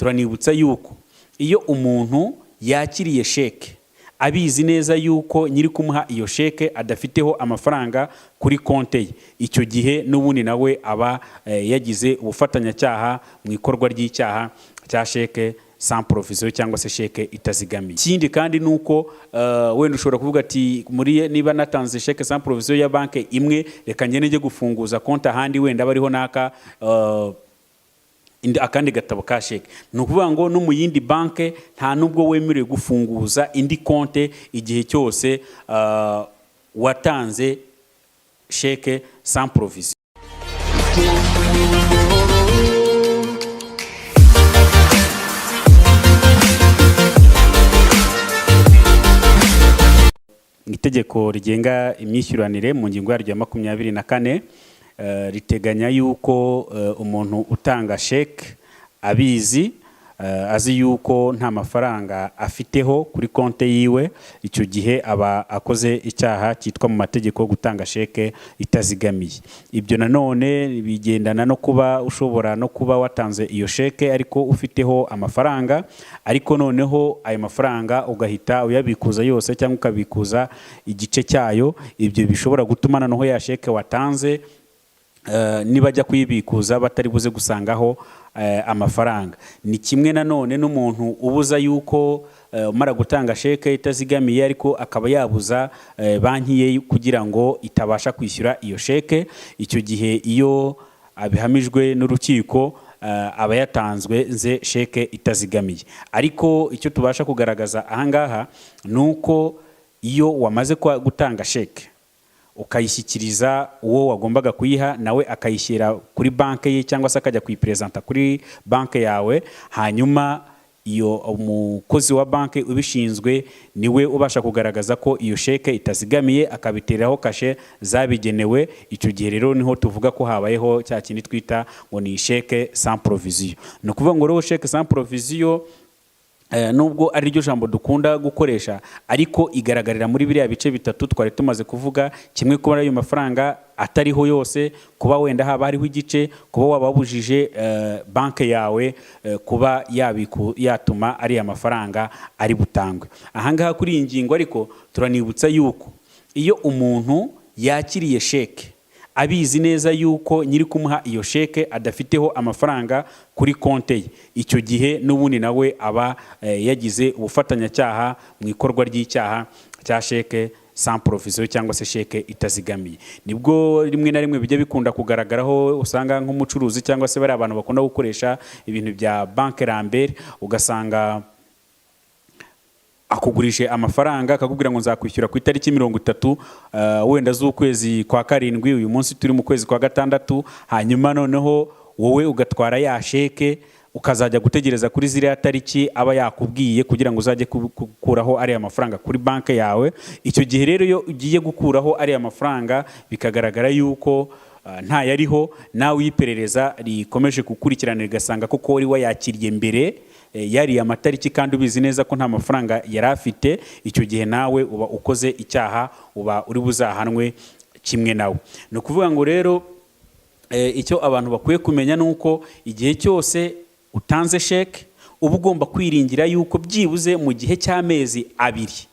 turanibutsa yuko iyo umuntu yakiriye sheke abizi neza yuko nyiri kumuha iyo sheke adafiteho amafaranga kuri konte ye, icyo gihe n'ubundi nawe aba yagize ubufatanyacyaha mu ikorwa ry'icyaha cya sheke sans provision cyangwa se sheke itazigamiye. Ikindi kandi nuko wenda ushobora kuvuga ati muri niba natanze sheke sans provision ya banke imwe, reka ngene njye gufunguza konti ahandi wenda bariho naka akandi gatabo ka sheke. Ni ukuvuga ngo no mu yindi banke nta nubwo wemerewe gufunguza indi konte igihe cyose watanze sheke sans provision. Itegeko rigenga imyishyuranire mu ngingo yaryo ya 24 riteganya yuko umuntu utanga sheke abizi azi yuko nta mafaranga afiteho kuri konte yiwe, icyo gihe aba akoze icyaha cyitwa mu mategeko gutanga sheke itazigamiye. Ibyo nanone bigendana no kuba ushobora no kuba watanze iyo sheke ariko ufiteho amafaranga, ariko noneho ayo mafaranga ugahita uyabikuza yose cyangwa ukabikuza igice cyayo. Ibyo bishobora gutuma noneho ya sheke watanze nibajya kuyibikuza batari buze gusangaho amafaranga. Ni kimwe nanone n'umuntu ubuza yuko umara gutanga sheke itazigamiye ariko akaba yabuza banki ye kugira ngo itabasha kwishyura iyo sheke. Icyo gihe iyo abihamijwe n'urukiko aba yatanzwe nze sheke itazigamiye. Ariko icyo tubasha kugaragaza ahangaha nuko iyo wamaze gutanga sheke ukayishyikiriza uwo wagombaga kuyiha, nawe akayishyira kuri banke ye cyangwa se akajya kuyipresenta kuri banke yawe, hanyuma iyo umukozi wa banke ubishinzwe niwe ubasha kugaragaza ko iyo sheke itazigamiye akabiteraho kashe zabigenewe. Icyo gihe rero niho tuvuga ko habayeho cya kindi twita ngo ni sheke sans provision. Ni ukuvuga ngo rero sheke sans provision nubwo ari ryo jambo dukunda gukoresha, ariko igaragarira muri biriya bice bitatu twari tumaze kuvuga. Kimwe, kuba ayo mafaranga atariho yose, kuba wenda haba hariho igice, kuba wababujije banke yawe kuba yatuma ari amafaranga ari butangwe. Ahangaha kuri iyi ngingo ariko turanibutsa yuko iyo umuntu yakiriye sheke abizi neza yuko nyiri kumuha iyo sheke adafiteho amafaranga kuri konte ye, icyo gihe n'ubundi nawe aba yagize ubufatanyacyaha mu ikorwa ry'icyaha cya sheke sans provision cyangwa se sheke itazigamiye. Nibwo rimwe na rimwe bijya bikunda kugaragaraho, usanga nk'umucuruzi cyangwa se bari abantu bakunda gukoresha ibintu bya banke Lambert, ugasanga akugurishe amafaranga akakubwira ngo nzakwishyura ku itariki 30 wenda z'ukwezi kwa karindwi, uyu munsi turi mu kwezi kwa gatandatu, hanyuma noneho wowe ugatwara ya sheke ukazajya gutegereza kuri ziriya tariki aba yakubwiye kugira ngo uzajye gukuraho ari amafaranga kuri banke yawe. Icyo gihe rero iyo ugiye gukuraho ari amafaranga bikagaragara yuko nta yariho, nawe uyiperereza rikomeje gukurikirana rigasanga koko wari wayakiriye mbere yari amatariki kandi ubizi neza ko nta mafaranga yari afite, icyo gihe nawe uba ukoze icyaha, uba uri buzahanwe kimwe nawe. Ni ukuvuga ngo rero icyo abantu bakwiye kumenya nuko igihe cyose utanze sheke uba ugomba kwiringira yuko byibuze mu gihe cy'amezi 2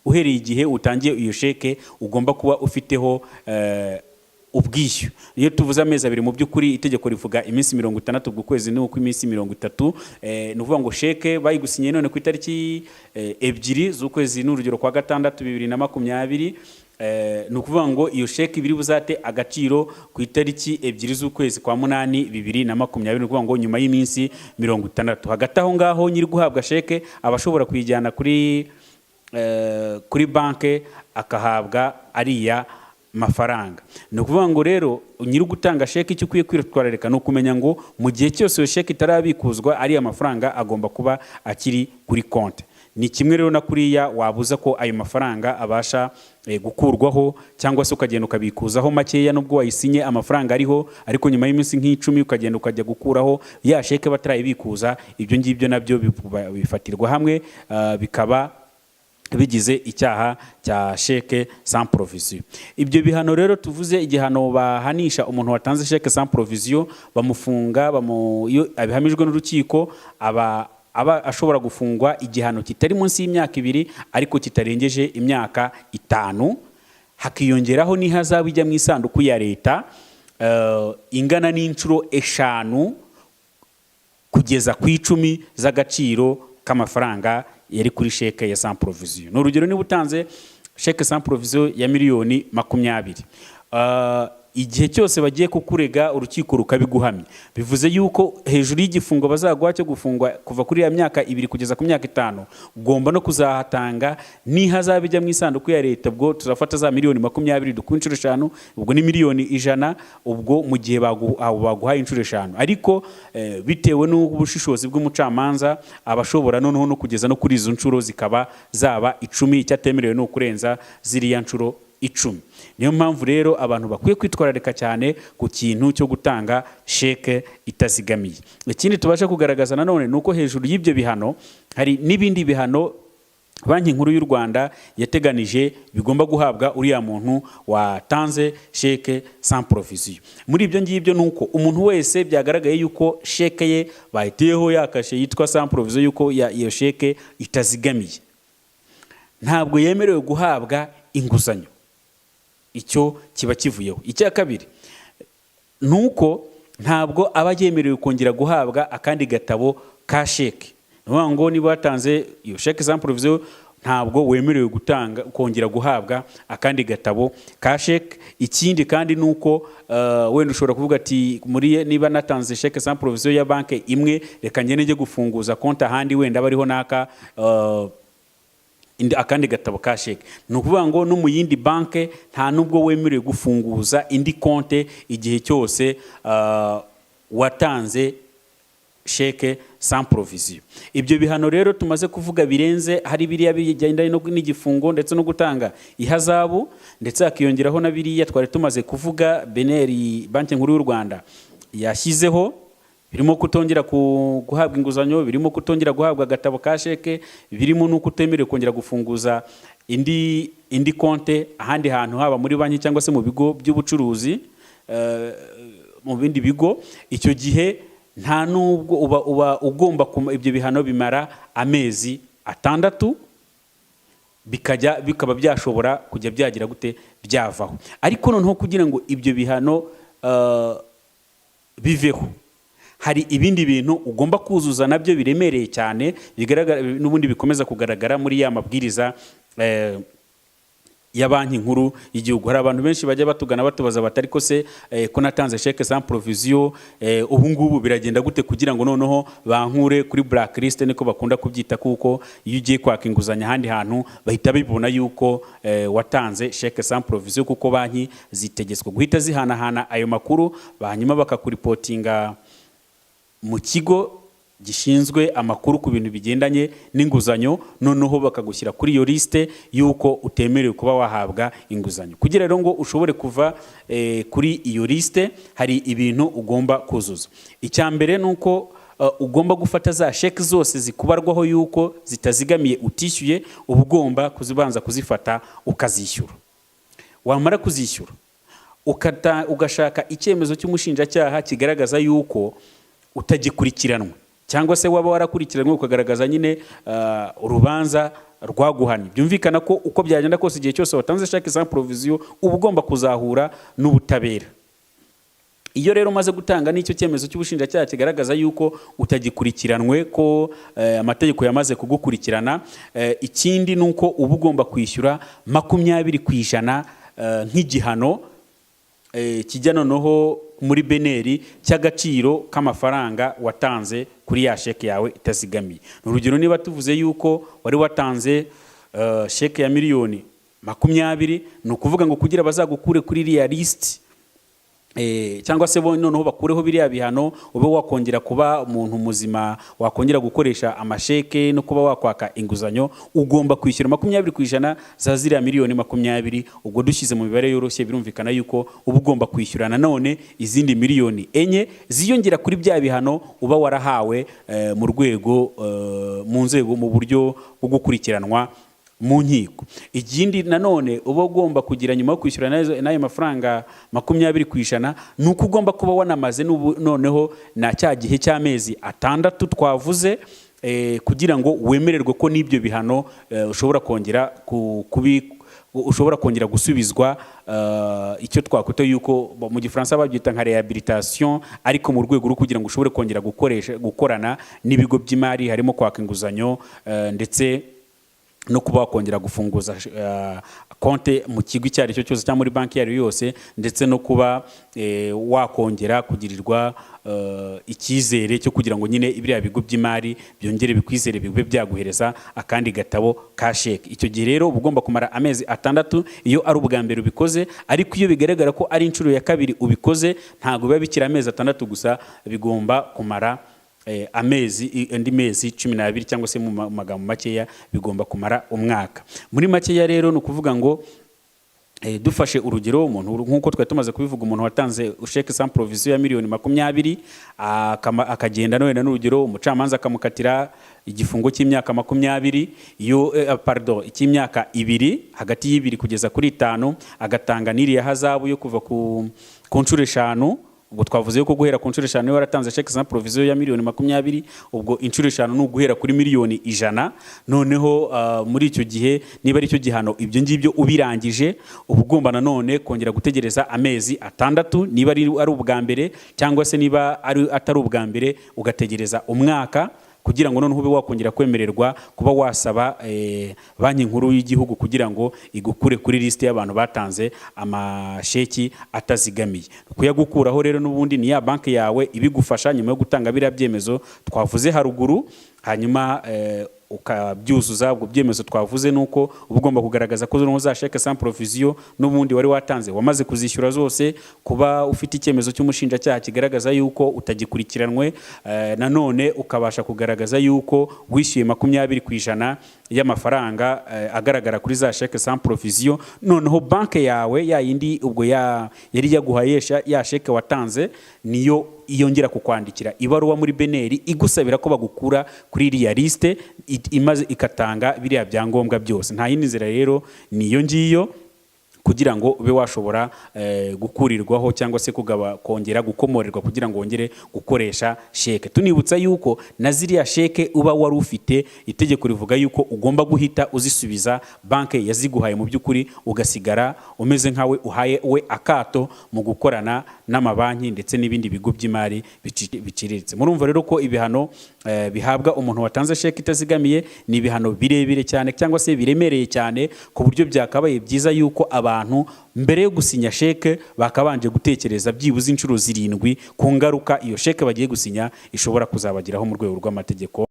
uhereye igihe utangiye iyo sheke ugomba kuba ufiteho ubwishyu. Iyo tuvuze amezi 2 mu by'ukuri itegeko rivuga iminsi 60 ubwo kwezi nuko iminsi 30. Ni uvuga ngo sheke bayigusinye none ku itariki 2 z'ukwezi n'urugero kwa gatandatu 2020, ni ukuvuga ngo iyo sheke ibiri buzate agaciro ku itariki 2 z'ukwezi kwa 8 2020. Ni ukuvuga ngo nyuma y'iminsi 60. Hagati aho ngaho nyiri guhabwa sheke abashobora kuyijyana kuri banke akahabwa ariya mafaranga. Ni ukuvuga ngo rero nyiri gutanga sheke icyo ukwiye kwitwararika ni ukumenya ngo mu gihe cyose iyo sheke itarabikuzwa ariya mafaranga agomba kuba akiri kuri konti. Ni kimwe rero na kuriya wabuza ko ayo mafaranga abasha gukurwaho, cyangwa se ukagenda ukabikuzaho makeya nubwo wayisinye amafaranga ariho, ariko nyuma y'iminsi nk'icumi ukagenda ukajya gukuraho ya sheke batarayibikuza. Ibyo ngibyo nabyo bifatirwa hamwe bikaba bigize icyaha cya sheke sans provision. Ibyo bihano rero tuvuze, igihano bahanisha umuntu watanze sheke sans provision, bamufunga iyo abihamijwe n'urukiko, aba ashobora gufungwa igihano kitari munsi y'imyaka 2 ariko kitarengeje imyaka 5, hakiyongeraho n'ihazabu ijya mu isanduku ya leta ingana n'inshuro 5 kugeza ku 10 z'agaciro k'amafaranga yari kuri sheke ya sans provision. N'urugero, niba utanze sheke sans provision ya miliyoni 20, igihe cyose bagiye kukurega urukiko rukabiguhamya, bivuze yuko hejuru y'igifungo bazaguha cyo gufungwa kuva kuri ya myaka 2 kugeza ku myaka 5, ugomba no kuzahatanga n'ihazabu ijya mu isanduku ya leta. Ubwo tuzafata za miliyoni 20 dukuye inshuro 5, ubwo ni miliyoni 100, ubwo mu gihe baguhaye inshuro 5. Ariko bitewe n'ubushishozi bw'umucamanza, abashobora noneho no kugeza no kuri izo nshuro zikaba zaba 10, icyatemerewe no kurenza ziriya nshuro 10. Niyo mpamvu rero abantu bakwiye kwitwararika cyane ku kintu cyo gutanga sheke itazigamiye. Ikindi tubasha kugaragaza nanone nuko hejuru y'ibyo bihano hari n'ibindi bihano Banki Nkuru y'u Rwanda yateganije bigomba guhabwa uriya muntu watanze sheke sans provision. Muri ibyo ngibyo nuko umuntu wese byagaragaye yuko sheke ye bahitiyeho yakashe yitwa sans provision, yuko iyo sheke itazigamiye, ntabwo yemerewe guhabwa inguzanyo. Icyo kiba kivuyeho. Icya kabiri nuko ntabwo aba yemerewe kongera guhabwa akandi gatabo ka sheke. Ngo niba watanze iyo sheke sans provision, ntabwo wemerewe kongera guhabwa akandi gatabo ka sheke. Ikindi kandi nuko wenda ushobora kuvuga ati niba natanze sheke sans provision ya banke imwe, reka ngene njye gufunguza konti ahandi wenda bariho naka akandi gatabo ka sheke. Ni ukuvuga ngo no mu yindi banke nta nubwo wemerewe gufunguza indi konti igihe cyose watanze sheke sans provision. Ibyo bihano rero tumaze kuvuga birenze, hari biriya bijyanye n'igifungo ndetse no gutanga ihazabu, ndetse hakiyongeraho na biriya twari tumaze kuvuga Beneri Banki Nkuru y'u Rwanda yashyizeho, birimo kutongera guhabwa inguzanyo, birimo kutongera guhabwa agatabo ka sheke, birimo no kutemerewe kongera gufunguza indi konti ahandi hantu, haba muri banki cyangwa se mu bigo by'ubucuruzi, mu bindi bigo. Icyo gihe nta nubwo uba ugomba ibyo bihano bimara amezi 6, bikaba byashobora kujya byagira gute byavaho. Ariko noneho kugira ngo ibyo bihano biveho, hari ibindi bintu ugomba kuzuza nabyo biremereye cyane, bigaragara n'ubundi bikomeza kugaragara muri ya mabwiriza ya Banki Nkuru y'Igihugu. Hari abantu benshi bajya batugana batubaza batari ko se ko natanze sheke sans provision, ubu ngubu biragenda gute kugira ngo noneho bankure kuri blacklist, niko bakunda kubyita, kuko iyo ugiye kwaka inguzanyo ahandi hantu bahita bibona yuko watanze sheke sans provision, kuko banki zitegetswe guhita zihanahana ayo makuru, hanyuma bakakuripotinga mu kigo gishinzwe amakuru ku bintu bigendanye n'inguzanyo, noneho bakagushyira kuri iyo liste yuko utemerewe kuba wahabwa inguzanyo. Kugira rero ngo ushobore kuva kuri iyo liste, hari ibintu ugomba kuzuza. Icya mbere nuko ugomba gufata za sheke zose zikubarwaho yuko zitazigamiye utishyuye, uba ugomba kuzibanza kuzifata ukazishyura. Wamara kuzishyura ugashaka icyemezo cy'umushinjacyaha kigaragaza yuko utagikurikiranwa, cyangwa se waba warakurikiranwe ukagaragaza nyine urubanza rwaguhanye. Byumvikana ko uko byagenda kose igihe cyose watanze sheke sans provision uba ugomba kuzahura n'ubutabera. Iyo rero umaze gutanga n'icyo cyemezo cy'ubushinjacyaha kigaragaza yuko utagikurikiranwe, ko amategeko yamaze kugukurikirana, ikindi nuko uba ugomba kwishyura 20% nk'igihano kijya noneho muri beneri cy'agaciro k'amafaranga watanze kuri ya sheke yawe itazigamiye. Urugero, niba tuvuze yuko wari watanze sheke ya miliyoni 20, ni ukuvuga ngo kugira bazagukure kuri iriya list cyangwa se noneho bakureho biriya bihano, ube wakongera kuba umuntu muzima, wakongera gukoresha amasheke no kuba wakwaka inguzanyo, ugomba kwishyura 20% za ziriya miliyoni 20. Ubwo dushyize mu mibare yoroshye birumvikana yuko uba ugomba kwishyura nanone izindi miliyoni 4 ziyongera kuri bya bihano uba warahawe mu rwego mu nzego mu buryo bwo gukurikiranwa mu nkiko. Ikindi nanone uba ugomba kugira nyuma yo kwishyura n'ayo mafaranga 20% nuko ugomba kuba wanamaze noneho na cya gihe cy'amezi 6 twavuze kugira ngo wemererwe ko n'ibyo bihano ushobora kongera ushobora kongera gusubizwa icyo twakwita yuko mu gifaransa babyita nka rehabilitation, ariko mu rwego rwo kugira ngo ushobore kongera gukorana n'ibigo by'imari, harimo kwaka inguzanyo ndetse no kuba wakongera gufunguza konte mu kigo icyo ari cyo cyose cyangwa muri banki iyo ari yo yose, ndetse no kuba wakongera kugirirwa icyizere cyo kugira ngo nyine ibiriya bigo by'imari byongere bikwizere bibe byaguhereza akandi gatabo ka sheke. Icyo gihe rero uba ugomba kumara amezi 6 iyo ari ubwa mbere ubikoze, ariko iyo bigaragara ko ari inshuro ya kabiri ubikoze ntabwo biba bikiri amezi 6 gusa, bigomba kumara andi mezi 12 cyangwa se mu magambo makeya bigomba kumara umwaka. Muri makeya rero ni ukuvuga ngo dufashe urugero umuntu nk'uko twari tumaze kubivuga, umuntu watanze sheke sans provision ya miliyoni 20 akagenda none n'urugero umucamanza akamukatira igifungo cy'imyaka 20 cy'imyaka 2 hagati y'ibiri kugeza kuri 5, agatanga n'iriya hazabu yo kuva ku nshuro 5. Ubwo twavuze yuko guhera ku nshuro 5 waratanze sheke sans provision ya miliyoni 20, ubwo inshuro 5 ni uguhera kuri miliyoni 100. Noneho muri icyo gihe niba ari cyo gihano ibyo ngibyo ubirangije, uba ugomba nanone kongera gutegereza amezi 6 niba ari ubwa mbere, cyangwa se niba atari ubwa mbere ugategereza umwaka, kugira ngo noneho ube wakongera kwemererwa kuba wasaba banki nkuru y'igihugu kugira ngo igukure kuri liste y'abantu batanze amasheki atazigamiye. Kuyagukuraho rero n'ubundi ni ya banki yawe ibigufasha nyuma yo gutanga biriya byemezo twavuze haruguru, hanyuma ukabyuzuza. Ubwo byemezo twavuze nuko uba ugomba kugaragaza ko zo za sheke sans provision n'ubundi wari watanze wamaze kuzishyura zose, kuba ufite icyemezo cy'umushinjacyaha kigaragaza yuko utagikurikiranwe, nanone ukabasha kugaragaza yuko wishyuye 20% y'amafaranga agaragara kuri za sheke sans provision. Noneho banki yawe ya yindi ubwo yari yaguhaye ya sheke watanze niyo iyongera kukwandikira ibaruwa muri beneri igusabira ko bagukura kuri iriya liste, imaze ikatanga biriya byangombwa byose. Nta yindi nzira rero niyo ngiyo kugira ngo ube washobora gukurirwaho cyangwa se kongera gukomorerwa kugira ngo wongere gukoresha sheke. Tunibutsa yuko na ziriya sheke uba wari ufite, itegeko rivuga yuko ugomba guhita uzisubiza banki yaziguhaye, mu by'ukuri ugasigara umeze nkawe uhaye we akato mu gukorana n'amabanki ndetse n'ibindi bigo by'imari biciriritse. Murumva rero ko ibihano bihabwa umuntu watanze sheke itazigamiye ni ibihano birebire cyane cyangwa se biremereye cyane, ku buryo byakabaye byiza yuko abantu mbere yo gusinya sheke bakabanje gutekereza byibuze inshuro 7 ku ngaruka iyo sheke bagiye gusinya ishobora kuzabagiraho mu rwego rw'amategeko.